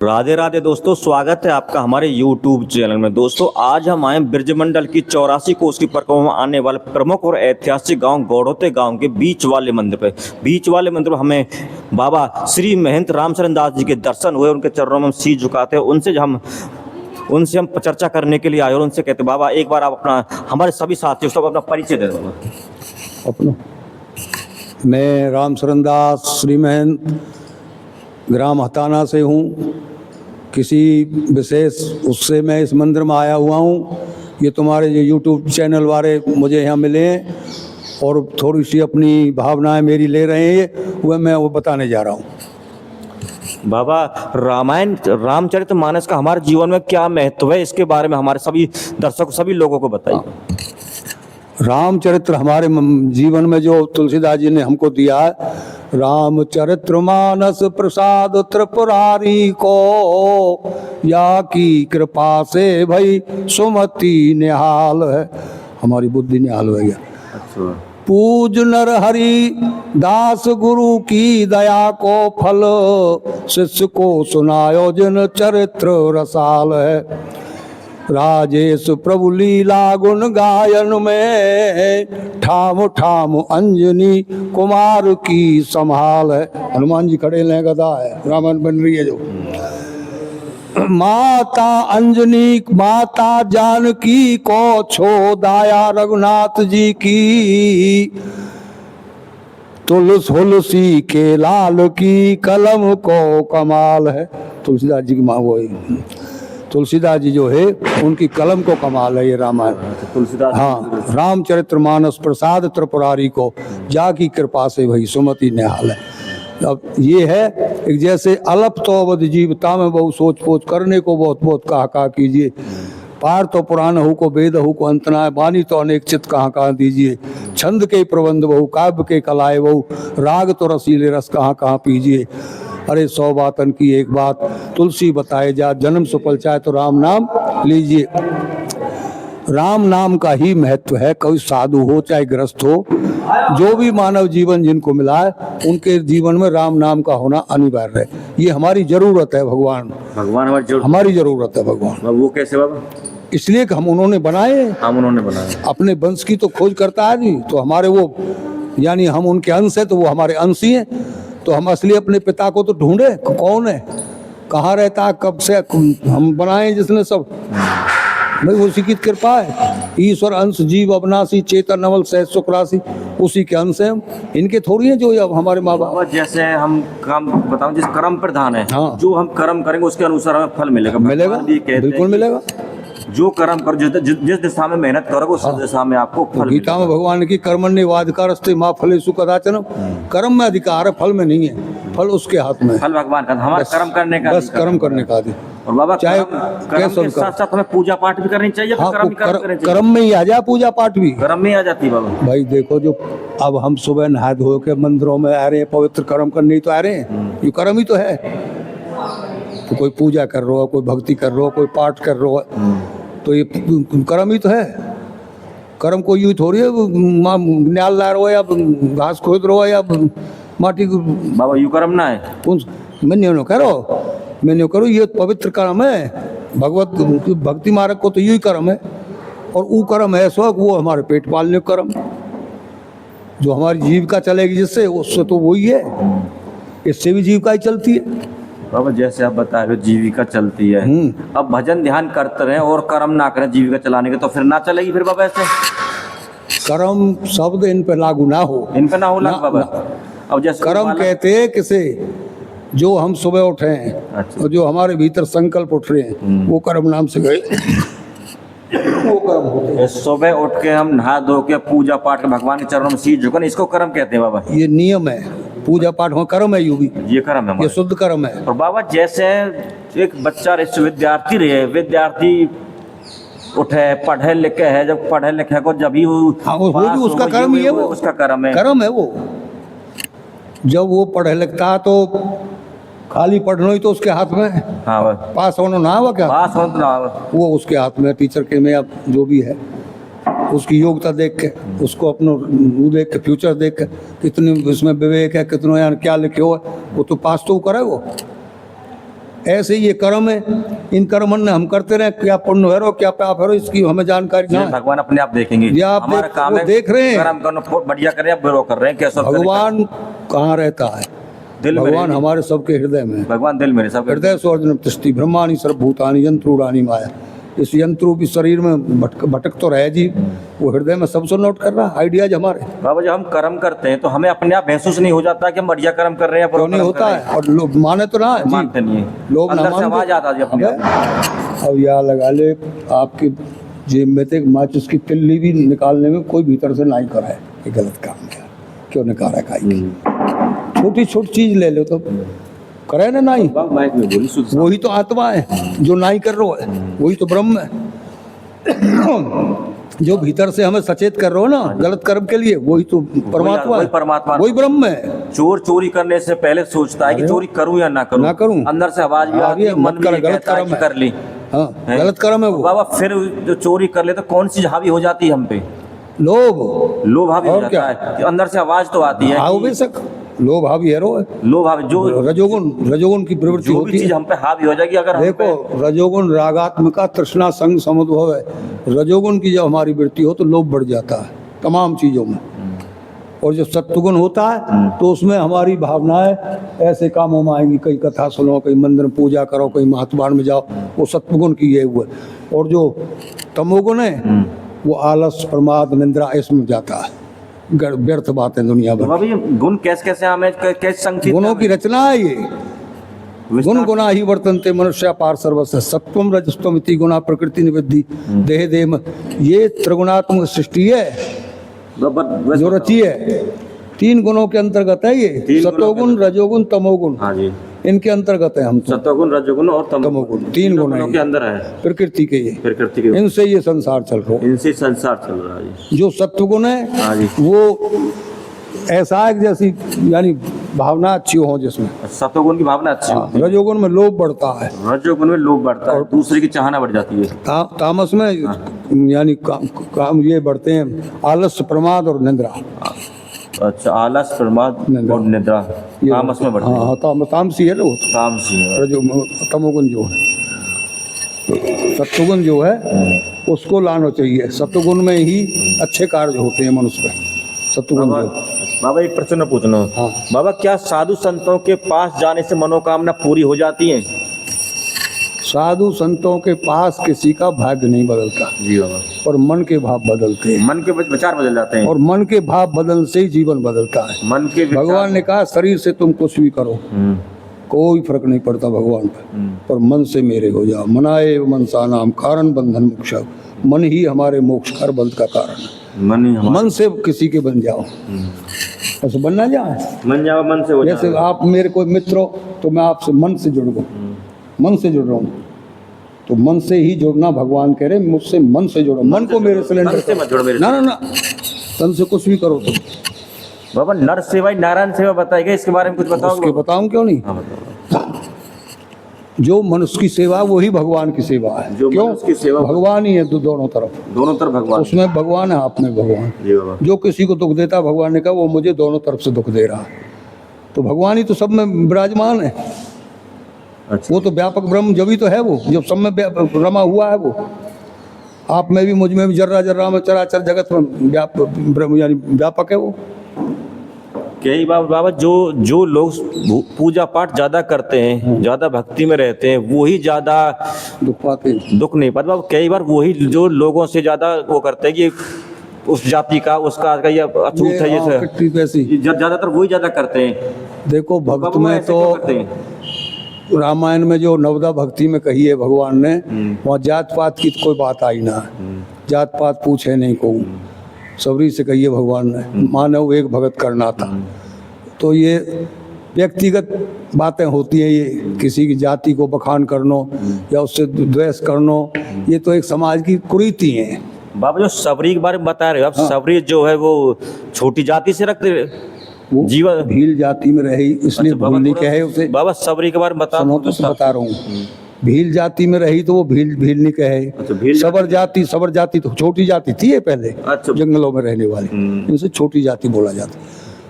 राधे राधे दोस्तों, स्वागत है आपका हमारे YouTube चैनल में। दोस्तों आज हम आए ब्रजमंडल की 84 कोस की परिक्रमा में आने वाले प्रमुख और ऐतिहासिक गांव गौड़ोते गांव के बीच वाले मंदिर पे। बीच वाले मंदिर में हमें बाबा श्री महंत रामचरण दास जी के दर्शन हुए। उनके चरणों में हम शीश झुकाते हैं। उनसे हम चर्चा करने के लिए आए और उनसे कहते बाबा एक बार आप अपना हमारे सभी साथियों को अपना परिचय दे दो। अपना मैं रामचरण दास श्री महंत ग्राम हताना से हूँ। किसी विशेष उससे मैं इस मंदिर में आया हुआ हूँ। ये तुम्हारे जो यूट्यूब चैनल वाले मुझे यहाँ मिले हैं और थोड़ी सी अपनी भावनाएं मेरी ले रहे हैं, वह मैं वो बताने जा रहा हूँ। बाबा रामायण रामचरितमानस का हमारे जीवन में क्या महत्व है, इसके बारे में हमारे सभी दर्शकों सभी लोगों को बताइए। रामचरित्र हमारे जीवन में जो तुलसीदास जी ने हमको दिया है, रामचरितमानस प्रसाद त्रिपुरारी को, या की कृपा से भई सुमति निहाल है। हमारी बुद्धि निहाल हो गया। अच्छा। पूज नर हरि दास गुरु की दया को फल, शिष्य को सुनायो जिन चरित्र रसाल है। राजेश प्रभु लीला गुण गायन में, ठाम ठाम अंजनी कुमार की संभाल है। हनुमान जी खड़े हैं, गदा है, रामायण बन रही है जो। माता अंजनी माता जानकी को छो दाया रघुनाथ जी की, तुलसी के लाल की कलम को कमाल है। तुलसीदास जी की माँ वो है। तुलसीदास जी जो है उनकी कलम को कमाल है ये रामायण। तुलसीदास, हाँ, रामचरितमानस प्रसाद त्रिपुरारी को, जा की कृपा से भई सुमति निहाल है। अब ये है एक जैसे अलप तो अवध जीवता में बहु सोच पोच करने को बहुत बहुत कहा कीजिए। पार तो पुराण who co Veda who co अंत ना है, बानी तो अनेक चित कहाँ दीजिए। छंद के प्रबंध बहु काव्य के कलाए बहु, राग तो रसीले रस कहाँ पीजिए। अरे 100 बातन की एक बात, तुलसी बताए जा जन्म सुफल चाहे तो राम नाम लीजिए। राम नाम का ही महत्व है। कोई साधु हो चाहे ग्रस्त हो, जो भी मानव जीवन जिनको मिला है उनके जीवन में राम नाम का होना अनिवार्य है। ये हमारी जरूरत है। भगवान हमारी जरूरत है। भगवान वो कैसे बाबा? इसलिए कि हम उन्होंने बनाए। अपने वंश की तो खोज करता है नहीं, तो हमारे वो यानी हम उनके अंश है, तो वो हमारे अंश ही हैं। तो हम असली अपने पिता को तो ढूंढे, कौन है, कहाँ रहता है, कब से हम बनाए जिसने सब, भाई उसी की कृपा है। ईश्वर अंश जीव अविनाशी चेतन नवल सहज सुखराशि, उसी के अंश हैं हम। इनके थोड़ी हैं जो अब हमारे माँ बाप। जैसे हम काम बताऊं, जिस कर्म प्रधान है, हाँ, जो हम कर्म करेंगे उसके अनुसार हमें फल मिलेगा। बिल्कुल मिलेगा। जो कर्म कर जिस दिशा में मेहनत करोगे उस दिशा में आपको फल। गीता में भगवान की कर्मण्येवाधिकारस्ते मा फलेषु कदाचन, कर्म में अधिकार है, फल में नहीं है। फल उसके हाथ में, फल भगवान का, हमारा कर्म करने का, बस कर्म करने का अधिकार। और बाबा चाहे कर्म के साथ साथ हमें पूजा पाठ भी करनी चाहिए। हाँ, कर्म में ही आ जाए पूजा पाठ भी, कर्म में आ जाती है बाबा। भाई देखो, जो अब हम सुबह नहा धो के मंदिरों में आ रहे हैं, पवित्र कर्म करने ही तो आ रहे हैं। ये कर्म ही तो है। तो कोई पूजा कर रहा हो, कोई भक्ति कर रहा हो, कोई पाठ कर रहा हो, तो ये कर्म ही तो है। कर्म को यूँ थोड़ी है न्याल ला रहा हो या घास खोद रहा हो या माटी बाबा, यू कर्म ना है। मैं नहीं करो, ये पवित्र कर्म है। भगवत भक्ति मार्ग को तो यही कर्म है। और वो कर्म है स्वर्ग, वो हमारे पेट पालने का कर्म, जो हमारी जीविका चलेगी जिससे, उससे तो वही है। इससे भी जीविका ही चलती है बाबा। जैसे आप बता रहे हो जीविका चलती है, अब भजन ध्यान करते रहे और कर्म ना करें जीविका चलाने के, तो फिर ना चलेगी फिर बाबा। ऐसे कर्म शब्द इन पे लागू ना हो, बाबा। अब जैसे कर्म कहते हैं किसे, जो हम सुबह उठे हैं। अच्छा। और जो हमारे भीतर संकल्प उठ रहे हैं, वो कर्म नाम से गए, वो कर्म होते हैं। सुबह उठ के हम नहा धो के पूजा पाठ भगवान के चरणों में शीश झुकाना, इसको कर्म कहते हैं बाबा। ये नियम है, पूजा पाठ हो कर्म है। ये कर्म है, ये शुद्ध कर्म है। और बाबा जैसे एक बच्चा विद्यार्थी रहे, विद्यार्थी उठे पढ़े लिखे है, जब पढ़े लिखे को जब ही वो भी उसका कर्म ही है। वो उसका कर्म है वो। जब वो पढ़े लिखता तो खाली पढ़ना ही तो उसके हाथ में। हाँ, पास होना ना हुआ क्या, पास होना ना, वो उसके हाथ में। टीचर के में अब जो भी है, उसकी योग्यता देख के, उसको अपना वो देख के, फ्यूचर देख के, कितनी उसमें विवेक है, कितना यार क्या लिखे हो, वो तो पास तो करे वो। ऐसे ही ये कर्म है, इन कर्मन ने हम करते रहे, क्या पुण्य है क्या पाप है इसकी हमें जानकारी ना है। भगवान अपने आप देखेंगे। ये आप हमारा काम वो है देख रहे हैं। कर्म करना, बढ़िया कर रहे हैं, बुरा कर रहे हैं, कैसा भगवान कहाँ रहता है? दिल में भगवान रहेंगे। हमारे सबके हृदय में है। भगवान दिल में सब हृदय स्वर्जन तिष्ठि ब्रह्माणी सर्वभूतानि यंत्रूणानि माया। इस यंत्रूपी शरीर में भटक तो रहे जी, वो हृदय में सबसे नोट कर रहा है आइडियाज हमारे। बाबा जब हम कर्म करते हैं तो हमें अपने आप महसूस नहीं हो जाता कि हम बढ़िया कर्म कर रहे हैं, क्यों नहीं होता है? और लोग माने तो ना जी, मानते नहीं है, लोग ना अंदर से मानते। आवाज आता है अपने आप। अब यहाँ लगा ले आपकी जेब में तो एक माचिस की तिल्ली भी निकालने में कोई भीतर से नहीं करा है, ये गलत काम किया। क्यों निकाल रहा है? छोटी छोटी चीज ले लो तो करे ना नहीं, माइक में बोली शुद्ध वही तो आत्मा है जो नहीं कर रहा है, वही तो ब्रह्म है। जो भीतर से हमें सचेत कर रहे हो ना गलत कर्म के लिए, वही तो परमात्मा वही है, परमात्मा वही ब्रह्म है। चोर चोरी करने से पहले सोचता है कि चोरी करूं या ना करूं, ना करूं। अंदर से आवाज भी आती है, मन मत कर, भी गलत कहता है कर्म कि है। कर ली। हाँ है? गलत कर्म है वो। बाबा फिर जो चोरी कर ले तो कौन सी हावी हो जाती है हम पे? लोभ। लोभ हावी हो और जाता क्या? है कि अंदर से आवाज तो आती है आओ कि बेशक लोभ हावी है रो है। लोभ हावी, जो रजोगुण की प्रवृत्ति जो भी होती चीज है। हम पे हावी हो जाएगी अगर हम पे, देखो रजोगुण रागात्मिका तृष्णा संग समुद्भव है। रजोगुण की जब हमारी वृत्ति हो तो लोभ बढ़ जाता है तमाम चीजों में। और जब सत्वगुण होता है तो उसमें हमारी भावनाएं ऐसे कामों में आएंगी, कहीं कथा सुनो, कहीं मंदिर में पूजा करो, कहीं महात्मान में जाओ, वो सत्वगुण की ये हुआ। और जो तमोगुण है वो आलस प्रमाद निंद्रा इसमें जाता है, व्यर्थ बातें दुनिया तो भर। बाबा ये गुण कैसे कैसे हमें कैसे संचित गुणों की रचना है ये। विस्तार- गुण गुणा ही वर्तनते मनुष्य पार सर्वस्व सत्वम रजस्तम इति गुणा प्रकृति निविद्धि देह देम। ये त्रिगुणात्मक सृष्टि है वैसे जो रची है। 3 गुणों के अंतर्गत है ये, तीन गुणों सतोगुण रजोगुण तमोगुण, हाँ जी, इनके अंतर्गत है हम तो। सत्वगुण रजोगुण और तमोगुण, तमोगुण 3 गुण गुणों हैं के अंदर है प्रकृति के ये। प्रकृति के, इनसे ये संसार चल रहा है। इनसे संसार चल रहा है जी। जो सत्वगुण हाँ है जी। वो ऐसा है कि जैसी यानी भावना अच्छी हो जिसमें। सत्वगुण की भावना अच्छी होती है, रजोगुण में लोभ बढ़ता है, रजोगुण में लोभ बढ़ता है, दूसरे की चाहना बढ़ जाती है। तामस में यानी काम ये बढ़ते हैं आलस्य प्रमाद और निद्रा। अच्छा, आलस प्रमाद निद्रा। और निद्रा ये तामस में बढ़ते हैं। हाँ तामसी है ना वो। तामसी है। रजो तमोगुण जो है, सत्वगुण जो है उसको लाना चाहिए। सत्वगुण में ही अच्छे कार्य होते हैं मनुष्य में, सत्वगुण बाबा जो। बाबा एक प्रश्न पूछना। हाँ। बाबा क्या साधु संतों के पास जाने से मनोकामना पूरी हो जाती है? साधु संतों के पास किसी का भाग्य नहीं बदलता, जी बाबा, पर मन के भाव बदलते हैं। मन के विचार बदल जाते हैं, और मन के भाव बदल से ही जीवन बदलता है। मन के विचार। भगवान ने कहा शरीर से तुम कुछ भी करो, कोई फर्क नहीं पड़ता भगवान पे, पर मन से मेरे हो जाओ। मनाए मनसा नाम कारण बंधन मोक्ष। मन ही हमारे मोक्ष कर बंध का कारण है। मन ही हमारा, मन से किसी के बन जाओ, ऐसे बनना जाए। मन जाओ मन से हो जैसे जाए। आप मेरे कोई मित्र हो तो मैं आपसे मन से जुड़ गया, मन से जुड़ रहा हूँ। तो मन से ही जुड़ना, भगवान कह रहे मुझसे मन से जुड़ो। मन को मेरे सिलेंडर तन से मत जोड़ो मेरे ना ना ना, तन से कुछ भी करो तुम। बाबा नर सेवा नारायण सेवा बताएगा, इसके बारे में कुछ उसके बताओ। बताऊं क्यों नहीं। हाँ बताओ। जो मनुष्य की सेवा वही भगवान की सेवा है। जो क्यों? मनुष्य की सेवा- भगवान ही है दोनों तरफ। दोनों तरफ भगवान। उसमें भगवान है, आप में भगवान। जी बाबा। जो किसी को दुख देता भगवान ने कहा वो मुझे दोनों तरफ से दुख दे रहा है। तो भगवान ही तो सब में विराजमान है। अच्छा, वो तो व्यापक ब्रह्म जब ही तो है वो, जब सब में रमा हुआ है वो। आप में भी मुझ में भी जर्रा जर्रा में चराचर जगत में ब्रह्म यानी व्यापक है वो। कई बाबा जो लोग पूजा पाठ ज्यादा करते हैं, ज्यादा भक्ति में रहते हैं, वही ज्यादा दुख पाते हैं। दुख नहीं पाते बाबा। कई बार वही जो लोगों से ज्यादा वो करते हैं कि उस जाति का उसका ये अछूत है, हाँ, ये पिट्ठी पैसी। ज्यादातर वही ज्यादा करते हैं। देखो भक्त बाबा वो में ऐसे तो क्यों करते हैं? रामायण में जो नवदा भक्ति में कही है भगवान ने, वहाँ जात पात की तो कोई बात आई ना। जात पात पूछे नहीं को, सबरी से कही है भगवान ने, मानव एक भगत करना था। तो ये व्यक्तिगत बातें होती हैं, ये किसी की जाति को बखान करनो या उससे द्वेष करनो, ये तो एक समाज की कुरीति है। बाबा जो सबरी के बारे में बता रहे हो आप, सबरी जो है वो छोटी जाति से रखते वो जीवन। भील जाति में रही इसलिए अच्छा, भूल नहीं थोड़ा- कहे उसे। बाबा सबरी के बारे में बता सुनो तो बता रहा हूँ, भील जाति में रही तो वो भील भील नहीं कहे। अच्छा, भील सबर जाति तो छोटी जाति थी ये पहले, अच्छा। जंगलों में रहने वाली, इनसे छोटी जाति बोला जाता।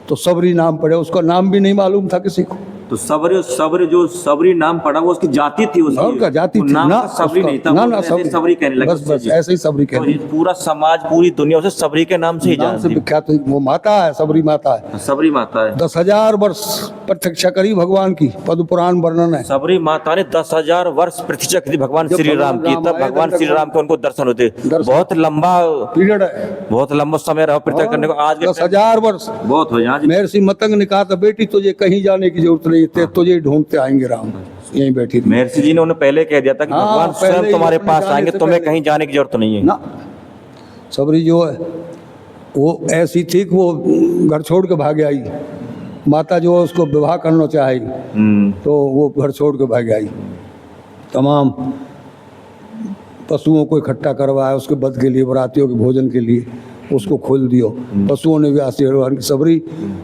तो सबरी नाम पड़े, उसका नाम भी नहीं मालूम था किसी को। तो सबरी सबरी जो सबरी नाम पड़ा वो उसकी जाति थी उसकी, और क्या जाति वो थी नाम ना, का सबरी नहीं था, ना वो ना ऐसे ही सबरी कहने लगे बस उससे बस जी। ऐसे ही सबरी तो कहने ये पूरा समाज पूरी दुनिया उसे सबरी के नाम से ही नाम से जानती विख्यात है। वो माता है, सबरी माता है। है। सबरी माता है। 10,000 वर्ष प्रतीक्षा करी भगवान की, पद्म पुराण वर्णन है। सबरी माता ने 10,000 वर्ष प्रतीक्षा की थी भगवान जब श्री राम की, भगवान तब राम आए, भगवान तब श्री राम के उनको दर्शन होते। दर्शन। बहुत लंबा पीरियड है, बहुत लंबा समय रहा प्रतीक्षा करने को। आज के 10,000 वर्ष। बहुत हो आज महर्षि मतंग ने कहा था, बेटी तुझे कहीं जाने की जरूरत नहीं है, तुझे ही ढूंढते आएंगे राम। यहीं बैठी थी महर्षि जी ने उन्हें पहले कह दिया था कि हाँ, भगवान पहले स्वयं ही तुम्हारे अपने पास जाने आएंगे, से तुम्हें पहले। कहीं जाने की जरूरत नहीं है। ना। सबरी जो है वो ऐसी थी कि वो घर छोड़ के भाग आई। माता जो है उसको विवाह करना चाही, तो वो घर छोड़ के भाग आई। तमाम पशुओं को इकट्ठा करवाया उसके वध के लिए, बरातियों के भोजन के लिए उसको खोल दियो। पशुओं ने भी आशीर्वाद की, सबरी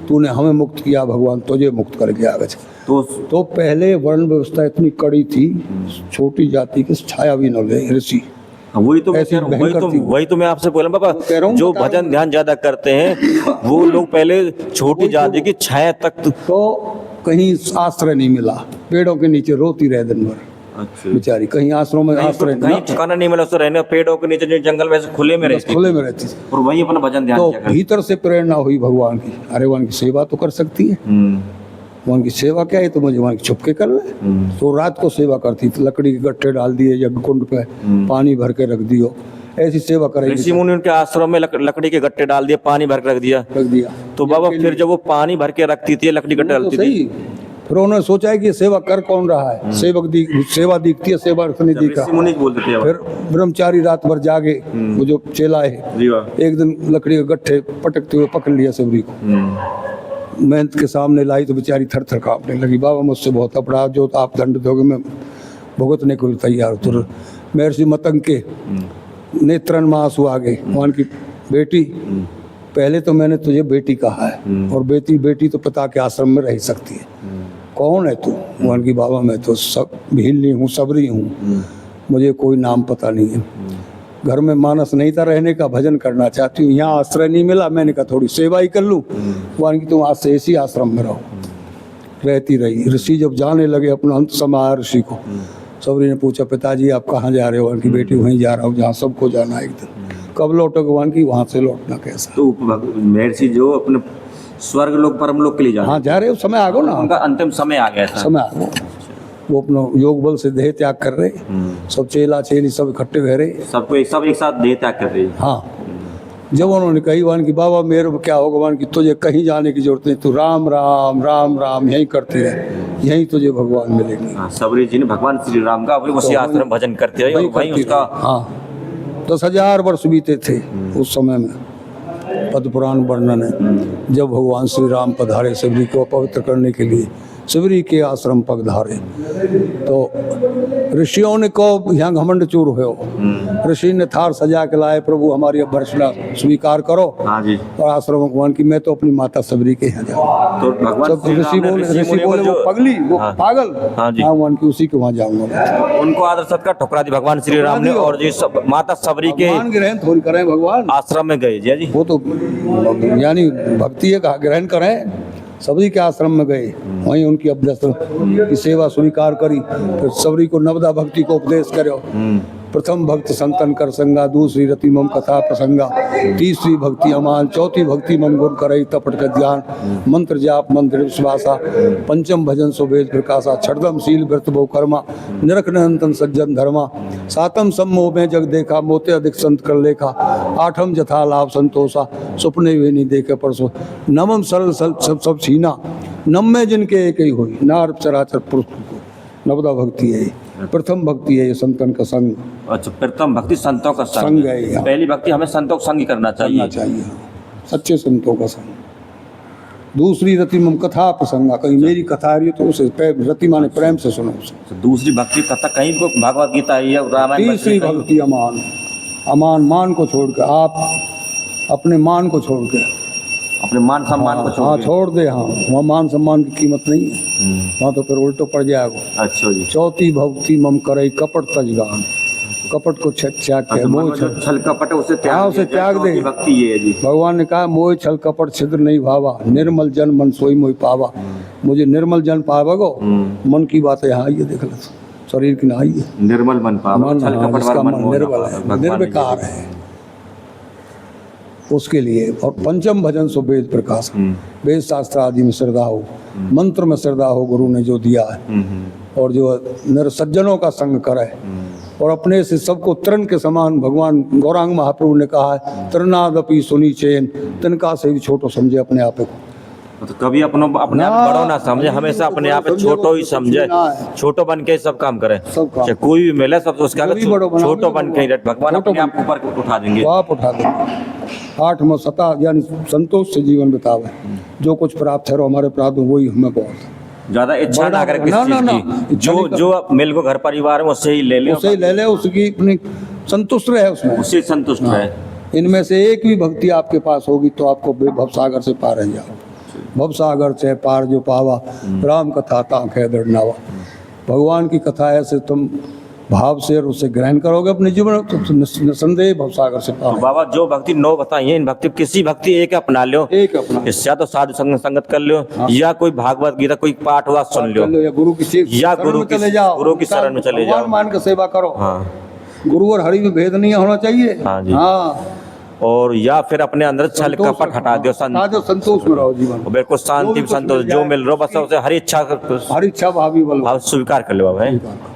तूने हमें मुक्त किया, भगवान तुझे मुक्त करके आगे। तो पहले वर्ण व्यवस्था इतनी कड़ी थी, छोटी जाति की छाया भी न ले ऋषि। वही तो मैं ऐसी कह रहा हूँ, भयंकर थी। वही तो मैं आपसे बोला कह रहा पापा, हूँ, जो बता रहा भजन हूँ। ध्यान ज्यादा करते हैं वो लोग पहले छोटी जाति की छाया तक तो कहीं आश्रय नहीं मिला, पेड़ों के नीचे रोती रहे दिन भर अच्छा बेचारी। कहीं आश्रम में आश्रय कहीं ठिकाना नहीं मिला उसको रहने, पेड़ों के नीचे जंगल में से खुले में बस रहती खुले में रहती थी। और वहीं अपना भजन ध्यान तो किया करती। भीतर से प्रेरणा हुई भगवान की, अरे भगवान की सेवा तो कर सकती है। भगवान की सेवा क्या है, तो मुझे भगवान की छुपके कर ले। तो रात को सेवा करती थी, लकड़ी के गट्ठे डाल दिए यज्ञ कुंड पे, पानी भर के रख दियो, ऐसी सेवा ऋषि करेगी। मुनि उनके आश्रम में लकड़ी के गट्टे डाल दिए, पानी भर के रख दिया। रख दिया तो बाबा फिर जब वो पानी भर के रखती थी, लकड़ी गट्टे तो डालती थी, सही। फिर उन्होंने सोचा है कि ये सेवा कर कौन रहा है, सेवा दिखती है, सेवा नहीं दिख ऋषि रहा। मुनि बोलते थे फिर ब्रह्मचारी रात भर जागे, वो जो चेला है, जी वाह। एक दिन लकड़ी के गट्ठे पटकते हुए पकड़ लिया सबरी को, मेहनत के सामने लाई तो बेचारी थर थर कांपने लगी। बाबा मुझसे बहुत अपराध, जो आप दंड दोगे मैं भुगतने को तैयार हूँ। तो महर्षि मतंग के नेत्रन में आंसू आ गए। भगवान की बेटी, पहले तो मैंने तुझे बेटी कहा है, और बेटी बेटी तो पिता के आश्रम में रह सकती है। कौन है तू? भगवान की बाबा मैं तो सब भीलनी हूँ, सबरी हूँ, मुझे कोई नाम पता नहीं है। घर में मानस नहीं था रहने का, भजन करना चाहती हूँ, यहाँ आश्रय नहीं मिला, मैंने कहा थोड़ी सेवा ही कर लूँ। भगवान की तुम आज से इसी आश्रम में रहो। रहती रही। ऋषि जब जाने लगे, अपना अंत समाया ऋषि को, सबरी ने पूछा पिताजी आप कहाँ जा रहे हो? भगवान की बेटी वहीं जा रहा हूँ जहाँ सबको जाना है एक दिन। कब लौटो? भगवान की वहाँ से लौटना कैसा? तो महर्षि जो अपने स्वर्ग लोक परम लोक के लिए जाना, हाँ जा रहे हो, समय आ गो ना, उनका अंतिम समय आ गया था। समय आ गो। वो अपना योग बल से देह त्याग कर रहे, सब चेला चेली सब इकट्ठे रह रहे। सबको सब एक साथ देह त्याग कर रही है। हाँ, जब उन्होंने कही भगवान की बाबा मेरे को क्या होगा, भगवान की तुझे कहीं जाने की जरूरत नहीं, तू राम राम राम राम यहीं करती रहे, यहीं तुझे भगवान मिलेंगे। हाँ, सबरी जी ने भगवान श्री राम का वही उसी आश्रम भजन करते रहे, और वहीं करती उसका रहे। हाँ, 10,000 वर्ष बीते थे उस समय में। पद्म पुराण वर्णन है, जब भगवान श्री राम पधारे सबरी को पवित्र करने के लिए, सबरी के आश्रम पधारे, तो ऋषियों ने को यहाँ घमंड चूर हो। ऋषि ने थार सजा के लाए, प्रभु हमारी अभ्यर्थना स्वीकार करो। हाँ जी। और आश्रम भगवान की मैं तो अपनी माता सबरी के यहाँ जाऊँ। तो भगवान सब श्री राम ऋषि ने बोले जो- वो पगली, वो हाँ। पागल, हाँ जी। भगवान की उसी के वहाँ जाऊंगा। उनको आदर सत्कार ठुकरा दी भगवान श्री राम ने, और जी सब माता सबरी के भगवान ग्रहण थोड़ी करें, भगवान आश्रम में गए। जी जी। वो तो यानी भक्ति है, ग्रहण करें। सबरी के आश्रम में गए, वहीं उनकी अभ्यर्थना की सेवा स्वीकार करी। फिर सबरी को नवदा भक्ति को उपदेश करो। प्रथम भक्त संतन कर संगा, दूसरी रति मम कथा प्रसंगा, तीसरी भक्ति अमान, चौथी भक्ति मम गुण करई तपट का ध्यान, मंत्र जाप मंत्र विश्वासा, पंचम भजन सुवेद प्रकाशा, छठम शील व्रत बहु कर्मा, नरक नंतन सज्जन धर्मा, सातम सम्मोह में जग देखा, मोते अधिक संत कर लेखा, आठम जथा लाभ संतोषा, सुपने वे नहीं देखे परसों, नवम सरल सब छीना, नम में जिनके एक ही हुई, नार चराचर पुरुष को नवदा भक्ति है। प्रथम भक्ति है ये संतन का संग। अच्छा, प्रथम भक्ति संतों का संग है यहाँ। पहली भक्ति हमें संतों का संग ही करना करना चाहिए। चाहिए, सच्चे संतों का संग। दूसरी रति मम कथा प्रसंगा, कहीं मेरी कथा आ रही है तो उसे रति माने प्रेम से सुनो उसे। तो दूसरी भक्ति कथा कहीं को भगवत गीता है या रामायण। तीसरी भक्ति अमान, अमान मान को छोड़कर, आप अपने मान को छोड़ के, अपने मान सम्मान को हाँ छोड़ छोड़ दे। हाँ, वहाँ मान सम्मान की कीमत नहीं है, वहाँ तो फिर उल्टो पड़ जाएगा। अच्छा जी। चौथी भक्ति मम करे कपट तजगान, कपट को त्याग के अच्छा, मोह मन में जो छल कपट है उसे हाँ, त्याग उसे दिया जाए, त्याग दे। चौथी भक्ति ये है जी। भगवान ने कहा मोह छल कपट छिद्र नहीं भावा, निर्मल जन मन सोई मोहि पावा, मुझे निर्मल जन पावगो, मन की बातें यहाँ आइए, देख लो शरीर की ना आइए, निर्मल मन पावो, मन, छल हाँ, कपट जिसका वाला मन मोह न निर्मल पावो, है, भगवान ने निर्विकार है, उसके लिए। और पंचम भजन सो वेद प्रकाश, वेद शास्त्र आदि में श्रद्धा हो, मंत्र में श्रद्धा हो, गुरु ने जो दिया है, और जो निर्सज्जनों का संग करे, और अपने से सबको तृण के समान, भगवान गौरांग महाप्रभु ने कहा है, तृणादपि सुनी चैन, तिनका से भी छोटो समझे अपने आप को। तो कभी अपने आप बड़ो ना समझे, हमेशा अपने आप छोटो ही समझे, छोटो बन के सब काम करे, सब काम। चाहे कोई भी मिले सब उसका जो भी बड़ो बनाओगे छोटो तो बन के ही भगवान छोटो अपने आप ऊपर उठा देंगे। तो आप उठा देंगे। 8 में सता यानी संतोष से जीवन बितावे, जो कुछ प्राप्त है हमारे प्राप्त वही हमें बहुत है। ज्यादा इच्छा ना करे किसी ना, चीज ना, की, ना, जो मिल को घर परिवार में उससे ही ले ले, उसे ही ले ले, उसकी अपनी संतुष्ट रहे उसमें, उससे संतुष्ट रहे। इनमें से एक भी भक्ति आपके पास होगी तो आपको भवसागर से पार रह जाओ। भवसागर से पार जो पावा, राम कथा तांख है दृढ़नावा। भगवान की कथा ऐसे तुम भाव से और उसे ग्रहण करोगे अपने जीवन, तो निसंदेह भवसागर से पार। तो बाबा जो भक्ति 9 बताई है, इन भक्ति किसी भक्ति एक अपना लो, एक अपना इससे तो साधु संगत कर लो, या कोई भागवत गीता कोई पाठ वा सुन लो, या गुरु की या शरण गुरु में की चले जाओ, गुरु की शरण में चले भगवान जाओ। मान के सेवा करो। हाँ गुरु और हरि में भेद नहीं होना चाहिए। हाँ जी। हाँ, और या फिर अपने अंदर छल संतोष कपट हटा दो, हटा दो, संतोष में रहो जीवन में। बिल्कुल शांति जो भी कुछ संतोष मिल जो जाए, मिल रहा बस उसे हर इच्छा हर इच्छा भावी बल भाव स्वीकार कर लो बाबा। स्वीकार करो।